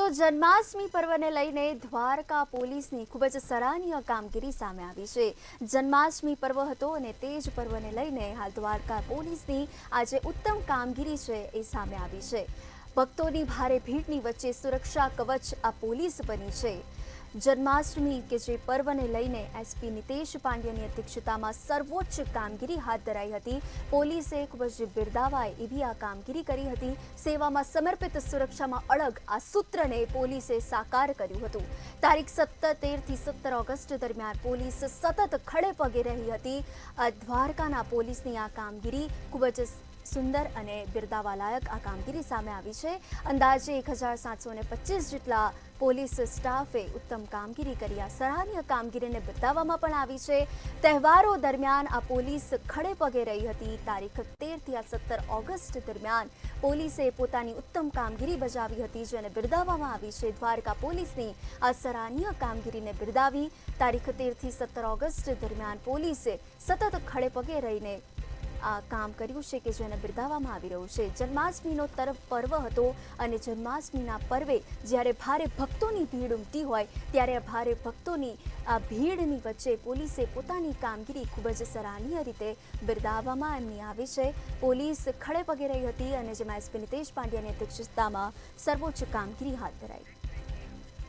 તો જન્માષ્ટમી પર્વને લઈને દ્વારકા પોલીસની ખૂબ જ સરાહનીય કામગીરી સામે આવી છે। જન્માષ્ટમી પર્વ હતો અને તે જ પર્વને લઈને હાલ દ્વારકા પોલીસની આજે ઉત્તમ કામગીરી છે એ સામે આવી છે। ભક્તોની ભારે ભીડની વચ્ચે સુરક્ષા કવચ આ પોલીસ બની છે। જન્માષ્ટમી કે જે પર્વને લઈને એસપી નિતેશ પાંડ્યાની અધ્યક્ષતામાં સર્વોચ્ચ કામગીરી હાથ ધરાઈ હતી। પોલીસે ખૂબ જ બિરદાવાય એવી આ કામગીરી કરી હતી। સેવામાં સમર્પિત, સુરક્ષામાં અડગ આ સૂત્રને પોલીસે સાકાર કર્યું હતું। તારીખ 13 થી 17 ઓગસ્ટ દરમિયાન પોલીસ સતત ખડે પગે રહી હતી। દ્વારકાના પોલીસની આ કામગીરી ખૂબ જ સુંદર અને બિરદાવાલાયક આ કામગીરી સામે આવી છે। અંદાજે 1725 જેટલા પોલીસ સ્ટાફે ઉત્તમ કામગીરી કરી। આ સરાહનીય કામગીરીને બતાવવામાં પણ આવી છે। તહેવારો દરમિયાન આ પોલીસ ખડે પગે રહી હતી। તારીખ 13 થી 17 ઓગસ્ટ દરમિયાન પોલીસે પોતાની ઉત્તમ કામગીરી બજાવી હતી, જેને બિરદાવવામાં આવી છે। દ્વારકા પોલીસની આ સરાહનીય કામગીરીને બિરદાવી તારીખ 13 થી 17 ઓગસ્ટ દરમિયાન પોલીસે સતત ખડે પગે રહીને આ કામ કર્યું છે કે જેને બિરદાવવામાં આવી રહ્યું છે। જન્માષ્ટમીનો પર્વ હતો અને જન્માષ્ટમીના પર્વે જ્યારે ભારે ભક્તોની ભીડ ઉમટી હોય ત્યારે આ ભારે ભક્તોની આ ભીડની વચ્ચે પોલીસે પોતાની કામગીરી ખૂબ જ સરાહનીય રીતે બિરદાવવામાં એમની આવી છે। પોલીસ ખડે પગે રહી હતી અને જેમાં એસપી નિતેશ પાંડ્યાની અધ્યક્ષતામાં સર્વોચ્ચ કામગીરી હાથ ધરાઈ।